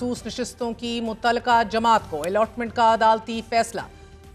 मखसूस नशिस्तों की मुतल्लका जमात को अलॉटमेंट का अदालती फैसला।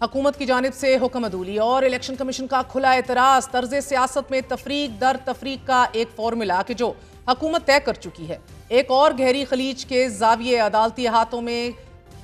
हुकूमत की जानिब से हुक्म अदूली और इलेक्शन कमीशन का खुला एतराज़। तर्ज सियासत में तफरीक दर तफरीक का एक फार्मूला कि जो हुकूमत तय कर चुकी है। एक और गहरी खलीज के जाविये अदालती हाथों में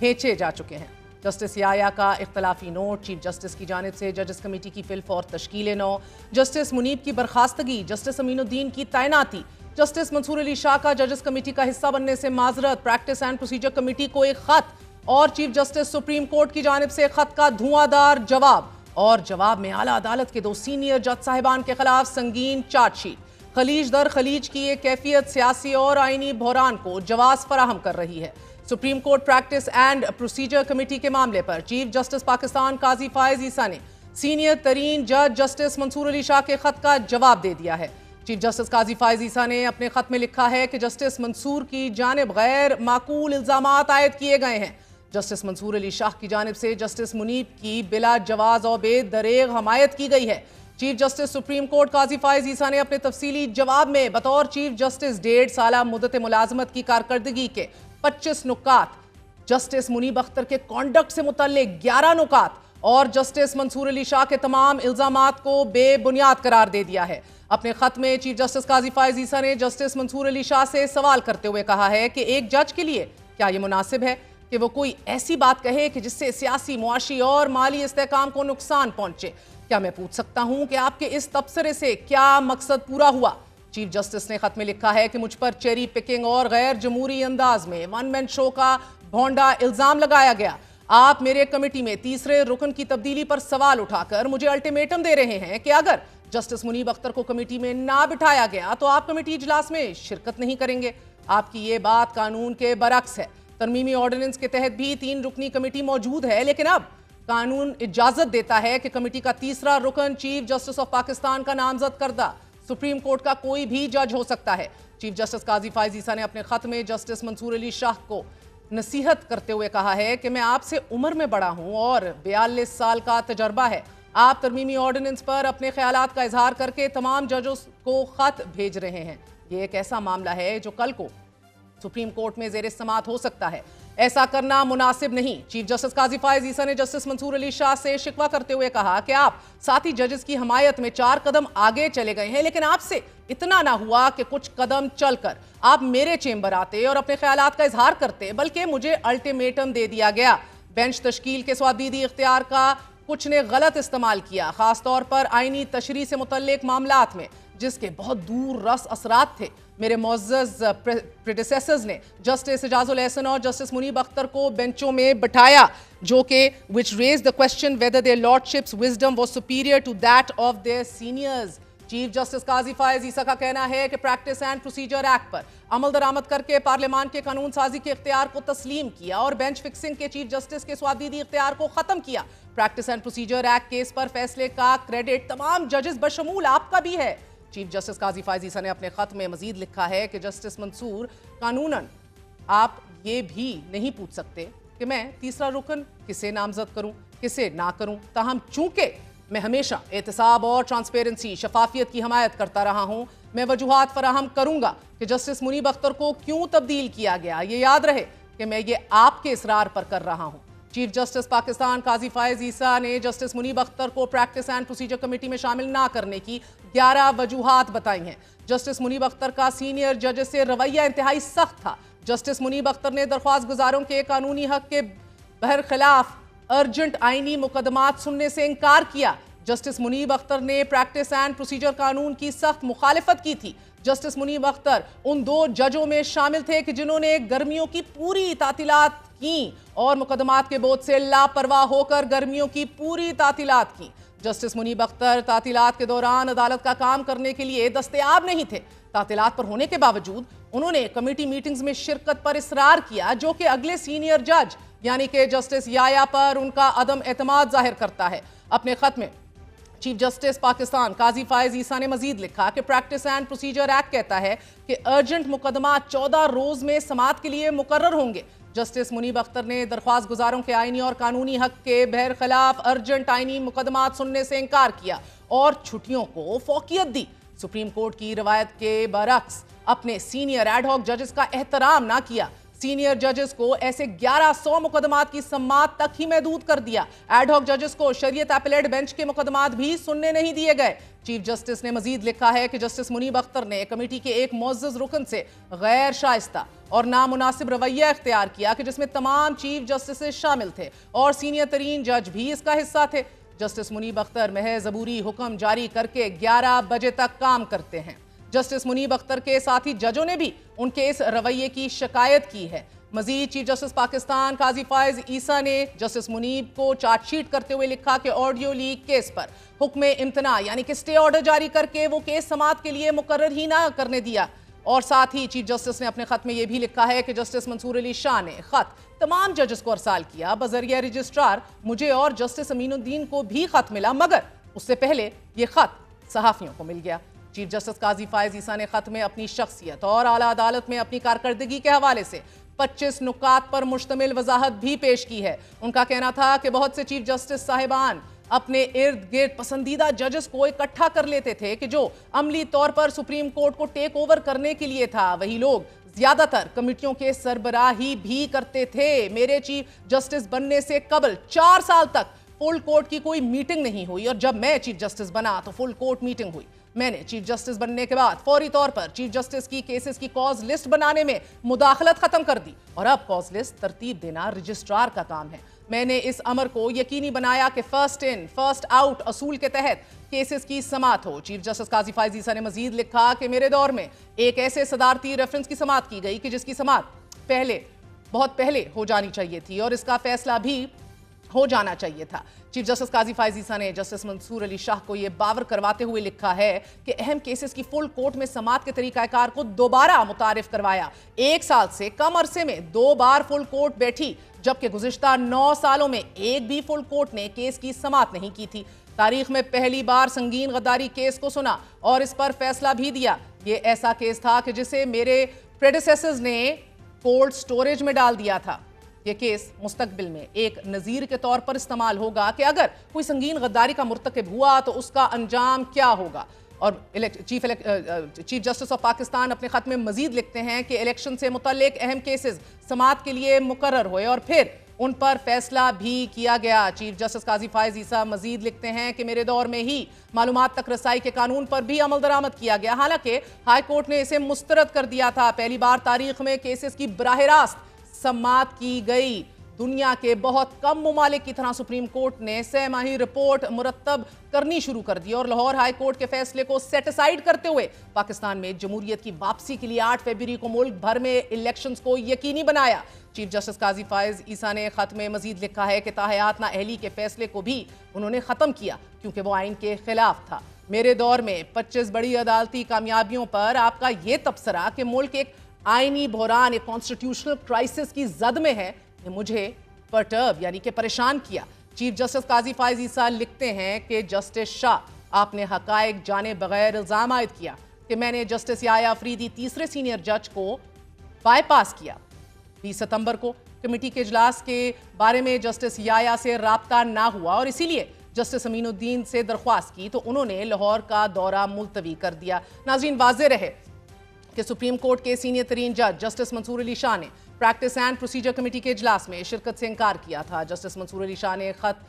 खींचे जा चुके हैं। जस्टिस याया का इख्तलाफी नोट, चीफ जस्टिस की जानिब से जजेस कमेटी की फिल फॉर तश्कील नौ, जस्टिस मुनीब की बर्खास्तगी, जस्टिस अमीनुद्दीन की तैनाती, जस्टिस मंसूर अली शाह का जजेस कमेटी का हिस्सा बनने से माजरत, प्रैक्टिस एंड प्रोसीजर कमेटी को एक खत और चीफ जस्टिस सुप्रीम कोर्ट की जानिब से खत का धुआंधार जवाब। और जवाब में आला अदालत के 2 सीनियर जज साहिबान के खिलाफ संगीन चार्जशीट। खलीज दर खलीज की ये कैफियत सियासी और आईनी बहरान को जवाब फराहम कर रही है। Supreme court practice and procedure committee के मामले पर चीफ जस्टिस पाकिस्तान काजी फायज ईसा ने सीनियर तरीन जज जस्टिस मंसूर अली शाह के खत का जवाब दे दिया है। चीफ जस्टिस काजी फायज ईसा ने अपने खत में लिखा है कि जस्टिस मंसूर की जानिब गैर माकूल इल्जामात आयद किए गए हैं। जस्टिस मंसूर अली शाह की जानिब से जस्टिस मुनीब की बिला जवाज और बेदरेग हमायत की गई है। चीफ जस्टिस सुप्रीम कोर्ट काजी फायज ईसा ने अपने तफसीली जवाब में बतौर चीफ जस्टिस 1.5 साल मुद्दत मुलाजमत की कारकर्दगी के 25 नुकात, जस्टिस मुनीब अख्तर के कॉन्डक्ट से मुतल्लिक 11 नुकात और जस्टिस मंसूर अली शाह के तमाम इल्जामात को बेबुनियाद करार दे दिया है। अपने खत में चीफ जस्टिस काजी फायज ईसा ने जस्टिस मंसूर अली शाह से सवाल करते हुए कहा है कि एक जज के लिए क्या यह मुनासिब है कि वो कोई ऐसी बात कहे कि जिससे सियासी, मुआशी और माली इस्तेहकाम को नुकसान पहुंचे। क्या मैं पूछ सकता हूं कि आपके इस तबसरे से क्या मकसद पूरा हुआ? चीफ जस्टिस ने खत में लिखा है कि मुझ पर चेरी पिकिंग और गैर जमहूरी अंदाज में वन मैन शो का भोंडा इल्जाम लगाया गया। आप मेरे कमेटी में तीसरे रुकन की तब्दीली पर सवाल उठाकर मुझे अल्टीमेटम दे रहे हैं कि अगर जस्टिस मुनीब अख्तर को कमेटी में ना बिठाया गया तो आप कमेटी इजलास में शिरकत नहीं करेंगे। आपकी ये बात कानून के बरक्स है। तरमीमी ऑर्डिनेंस के तहत भी 3 रुकनी कमेटी मौजूद है, लेकिन अब कानून इजाजत देता है कि कमेटी का तीसरा रुकन चीफ जस्टिस ऑफ पाकिस्तान का नामजद करदा सुप्रीम कोर्ट का कोई भी जज हो सकता है। चीफ जस्टिस काजी फायज ईसा ने अपने खत में जस्टिस मंसूर अली शाह को नसीहत करते हुए कहा है कि मैं आपसे उम्र में बड़ा हूं और 42 साल का तजर्बा है। आप तरमीमी ऑर्डिनेंस पर अपने ख्यालात का इजहार करके तमाम जजों को खत भेज रहे हैं। ये एक ऐसा मामला है जो कल को सुप्रीम कोर्ट में ज़ेर समाअत हो सकता है। ऐसा करना मुनासिब नहीं। चीफ जस्टिस काजी फायज ईसा ने जस्टिस मंसूर अली शाह से शिकवा करते हुए कहा कि आप साथी जजेस की हमायत में 4 कदम आगे चले गए हैं, लेकिन आपसे इतना ना हुआ कि कुछ कदम चलकर आप मेरे चेंबर आते और अपने ख्यालात का इजहार करते, बल्कि मुझे अल्टीमेटम दे दिया गया। बेंच तश्कील के स्वादीदी इख्तियार का कुछ ने गलत इस्तेमाल किया, खासतौर पर आईनी तशरीह से मुतल्लिक मामलात में जिसके बहुत दूर रस असरात थे। मेरे मुअज़्ज़ज़ प्रेडिसेसर्स ने जस्टिस इजाजुल एहसन और जस्टिस मुनीब अख्तर को बेंचों में बिठाया, जो कि which raise the question whether their lordships wisdom was superior to that of their seniors. Chief justice Qazi Faez Isa का कहना है कि प्रैक्टिस एंड प्रोसीजर एक्ट पर अमल दरामद करके पार्लियामान के कानून साजी के इख्तियार को तस्लीम किया और बेंच फिक्सिंग के चीफ जस्टिस के स्वादीदी इख्तियार को खत्म किया। Practice and procedure act case पर फैसले का क्रेडिट तमाम जजेस बशमूल आपका भी है। चीफ जस्टिस काजी फायज ईसा ने अपने खत में मजीद लिखा है कि जस्टिस मंसूर, कानूनन आप ये भी नहीं पूछ सकते कि मैं तीसरा रुकन किसे नामजद करूं, किसे ना करूं। ताहम चूंकि मैं हमेशा एहतसाब और ट्रांसपेरेंसी, शफाफियत की हमायत करता रहा हूं, मैं वजूहात फराहम करूंगा कि जस्टिस मुनीब अख्तर को क्यों तब्दील किया गया। ये याद रहे कि मैं ये आपके इसरार पर कर रहा हूं। चीफ जस्टिस पाकिस्तान काजी फायज ईसा ने जस्टिस मुनीब अख्तर को प्रैक्टिस एंड प्रोसीजर कमेटी में शामिल ना करने की 11 वजूहात बताई हैं। जस्टिस मुनीब अख्तर का सीनियर जज से रवैया इंतहाई सख्त था। जस्टिस मुनीब अख्तर ने दरख्वास्त गुजारों के कानूनी हक के बरखिलाफ अर्जेंट आईनी मुकदमात सुनने से इनकार किया। जस्टिस मुनीब अख्तर ने प्रैक्टिस एंड प्रोसीजर कानून की सख्त मुखालिफत की थी। जस्टिस मुनीब अख्तर उन 2 जजों में शामिल थे कि जिन्होंने गर्मियों की पूरी तातीलात की और मुकदमात के बोझ से लापरवाह होकर गर्मियों की पूरी तातीलात की। जस्टिस मुनीब अख्तर तातीलात के दौरान अदालत का काम करने के लिए दस्तयाब नहीं थे। तातीलात पर होने के बावजूद उन्होंने कमेटी मीटिंग्स में शिरकत पर इसरार किया, जो कि अगले सीनियर जज यानी कि जस्टिस याया पर उनका अदम एतमाद जाहिर करता है। अपने खत में चीफ जस्टिस पाकिस्तान काजी फायज ईसा ने मजीद लिखा कि प्रैक्टिस एंड प्रोसीजर एक्ट कहता है कि अर्जेंट मुकदमा 14 रोज में समाअत के लिए मुकर्रर होंगे। जस्टिस मुनीब अख्तर ने दरख्वास्त गुजारों के आईनी और कानूनी हक के बहरखिलाफ अर्जेंट आईनी मुकदमात सुनने से इनकार किया और छुट्टियों को फौकियत दी। सुप्रीम कोर्ट की रवायत के बरक्स अपने सीनियर एडहॉक जजेस का एहतराम ना किया। सीनियर जजेस को ऐसे 1100 मुकदमात की समाअत तक ही महदूद कर दिया। एडहॉक जजेस को शरीयत एपेलेट बेंच के मुकदमात भी सुनने नहीं दिए गए। चीफ जस्टिस ने मजीद लिखा है कि जस्टिस मुनीब अख्तर ने कमेटी के एक मुअज़्ज़ज़ रुकन से गैर शाइस्ता और नामुनासिब रवैया इख्तियार किया कि जिसमें तमाम चीफ जस्टिस शामिल थे और सीनियर तरीन जज भी इसका हिस्सा थे। जस्टिस मुनीब अख्तर महज अबूरी हुक्म जारी करके 11 बजे तक काम करते हैं। जस्टिस मुनीब अख्तर के साथी जजों ने भी उनके इस रवैये की शिकायत की है। मजीद चीफ जस्टिस पाकिस्तान काजी फायज ईसा ने जस्टिस मुनीब को चार्जशीट करते हुए लिखा कि ऑडियो लीक केस पर हुक्म इम्तना यानी कि स्टे ऑर्डर जारी करके वो केस समाअत के लिए मुकर्रर ही ना करने दिया। और साथ ही चीफ जस्टिस ने अपने खत में यह भी लिखा है कि जस्टिस मंसूर अली शाह ने खत तमाम जजेस को अरसाल किया। बजरिया रजिस्ट्रार मुझे और जस्टिस अमीनुद्दीन को भी खत मिला, मगर उससे पहले यह खत सहाफियों को मिल गया। चीफ जस्टिस काजी फायज ईसा ने खत में अपनी शख्सियत और आला अदालत में अपनी कारकर्दगी के हवाले से 25 नुकात पर मुश्तमिल वजाहत भी पेश की है। उनका कहना था कि बहुत से चीफ जस्टिस साहिबान अपने इर्द गिर्द पसंदीदा जजेस को इकट्ठा कर लेते थे कि जो अमली तौर पर सुप्रीम कोर्ट को टेक ओवर करने के लिए था, वही लोग ज्यादातर कमेटियों के सरबराही भी करते थे। मेरे चीफ जस्टिस बनने से कबल 4 साल तक फुल कोर्ट की कोई मीटिंग नहीं हुई और जब मैं चीफ जस्टिस बना तो फुल कोर्ट मीटिंग हुई। मैंने चीफ जस्टिस बनने के बाद फौरी तौर पर चीफ जस्टिस की केसेस की कॉज लिस्ट बनाने में मुदाखलत खत्म कर दी और अब कॉज लिस्ट तरतीब देना रजिस्ट्रार का काम है। मैंने इस अमर को यकीनी बनाया कि फर्स्ट इन फर्स्ट आउट असूल के तहत केसेस की समाअत हो। चीफ जस्टिस काजी फायज ईसा ने मजीद लिखा कि मेरे दौर में एक ऐसे सदारती रेफरेंस की समाअत की गई कि जिसकी समाअत बहुत पहले हो जानी चाहिए थी और इसका फैसला भी हो जाना चाहिए था। चीफ जस्टिस काजी फायज ईसा ने जस्टिस मंसूर अली शाह को यह बावर करवाते हुए लिखा है कि अहम केसेस की फुल कोर्ट में समाअत के तरीकाकार को दोबारा मुतारिफ करवाया। 1 साल से कम अरसे में 2 बार फुल कोर्ट बैठी, जबकि गुज़िश्ता 9 सालों में एक भी फुल कोर्ट ने केस की समाअत नहीं की थी। तारीख में पहली बार संगीन गद्दारी केस को सुना और इस पर फैसला भी दिया। ये ऐसा केस था कि जिसे मेरे प्रेडिसेसर्स ने कोल्ड स्टोरेज में डाल दिया था। यह केस मुस्तकबिल में एक नज़ीर के तौर पर इस्तेमाल होगा कि अगर कोई संगीन गद्दारी का मुर्तकिब हुआ तो उसका अंजाम क्या होगा। और चीफ जस्टिस ऑफ पाकिस्तान अपने खत में मजीद लिखते हैं कि इलेक्शन से मुतल्लिक अहम केसेस समाअत के लिए मुकर्रर हुए और फिर उन पर फैसला भी किया गया। चीफ जस्टिस काजी फायज ईसा मजीद लिखते हैं कि मेरे दौर में ही मालूमात तक रसाई के कानून पर भी अमल दरामद किया गया, हालांकि हाई कोर्ट ने इसे मुस्तरद कर दिया था। पहली बार तारीख में केसेस की बराह रास्त समाअत की गई। दुनिया के बहुत कम ममालिक की तरह सुप्रीम कोर्ट ने 6 माही रिपोर्ट मुरतब करनी शुरू कर दी और लाहौर हाई कोर्ट के फैसले को सेट असाइड करते हुए पाकिस्तान में जमहूरियत की वापसी के लिए 8 फरवरी को मुल्क भर में इलेक्शंस को यकीनी बनाया। चीफ जस्टिस काजी फायज ईसा ने खत में मजीद लिखा है कि ताहयात नाअहली के फैसले को भी उन्होंने खत्म किया क्योंकि वो आइन के खिलाफ था। मेरे दौर में 25 बड़ी अदालती कामयाबियों पर आपका ये तबसरा कि मुल्क एक आईनी बहरान, एक कॉन्स्टिट्यूशनल क्राइसिस की जद में है, ने मुझे परटर्ब यानी कि परेशान किया। चीफ जस्टिस काजी फायज ईसा लिखते हैं कि जस्टिस शाह आपने हकायक जाने बगैर इल्जाम आयद किया कि मैंने जस्टिस याया अफरीदी तीसरे सीनियर जज को बाईपास किया। 20 सितंबर को कमेटी के इजलास के बारे में जस्टिस याया से राब्ता ना हुआ और इसीलिए जस्टिस अमीनुद्दीन से दरख्वास्त की तो उन्होंने लाहौर का दौरा मुलतवी कर दिया। नाज़रीन, वाज़ेह रहे कि सुप्रीम कोर्ट के सीनियर तरीन जज जस्टिस मंसूर अली शाह ने प्रैक्टिस एंड प्रोसीजर कमेटी के इजलास में शिरकत से इनकार किया था। जस्टिस मंसूर अली शाह ने खत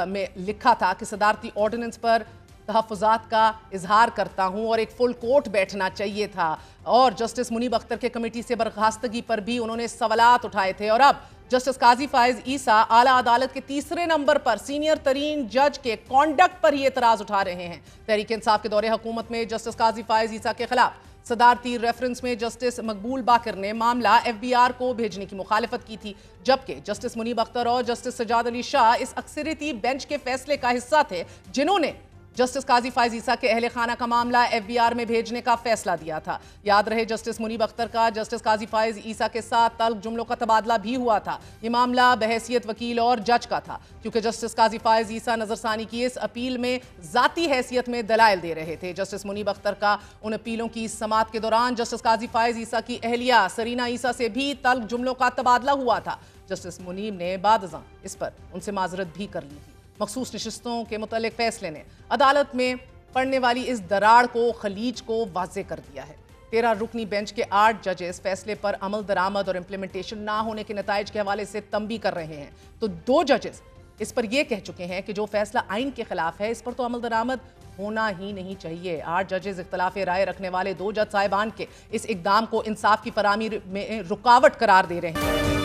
में लिखा था कि सदारती ऑर्डिनेंस पर तहफ़्फ़ुज़ात का इजहार करता हूं और एक फुल कोर्ट बैठना चाहिए था। और जस्टिस मुनीब अख्तर के कमेटी से बर्खास्तगी पर भी उन्होंने सवालात उठाए थे और अब जस्टिस काजी फायज ईसा आला अदालत के तीसरे नंबर पर सीनियर तरीन जज के कॉन्डक्ट पर ही एतराज उठा रहे हैं। तहरीक इंसाफ के दौरे हुकूमत में जस्टिस काजी फायज ईसा के खिलाफ सदारती रेफरेंस में जस्टिस मकबूल बाकर ने मामला FBI को भेजने की मुखालिफत की थी, जबकि जस्टिस मुनीब अख्तर और जस्टिस सजाद अली शाह इस अक्सरियती बेंच के फैसले का हिस्सा थे जिन्होंने जस्टिस काजी फायज ईसा के अहले खाना का मामला FBI में भेजने का फैसला दिया था। याद रहे जस्टिस मुनीब अख्तर का जस्टिस काजी फायज ईसा के साथ तल्ख जुमलों का तबादला भी हुआ था। ये मामला बहैसियत वकील और जज का था क्योंकि जस्टिस काजी फायज ईसा नजरसानी की इस अपील में जाती हैसियत में दलाइल दे रहे थे। जस्टिस मुनीब अख्तर का उन अपीलों की समाअत के दौरान जस्टिस काजी फायज ईसा की अहलिया सरीना ईसा से भी तल्ख जुमलों का तबादला हुआ था। जस्टिस मुनीब ने बादज़ां इस पर उनसे माजरत भी कर ली थी। मखसूस नशिस्तों के मुतल्लिक फैसले ने अदालत में पड़ने वाली इस दरार को, खलीज को वाज़ेह कर दिया है। 13 रुकनी बेंच के 8 जजेस फैसले पर अमल दरामद और इम्प्लीमेंटेशन ना होने के नताइज के हवाले से तंबी कर रहे हैं। तो 2 जजेस इस पर यह कह चुके हैं कि जो फैसला आइन के खिलाफ है इस पर तो अमल दरामद होना ही नहीं चाहिए। 8 जजेस इख्तलाफ राय रखने वाले 2 जज साहिबान के इस इकदाम को इंसाफ की फराहमी में रुकावट करार दे रहे हैं।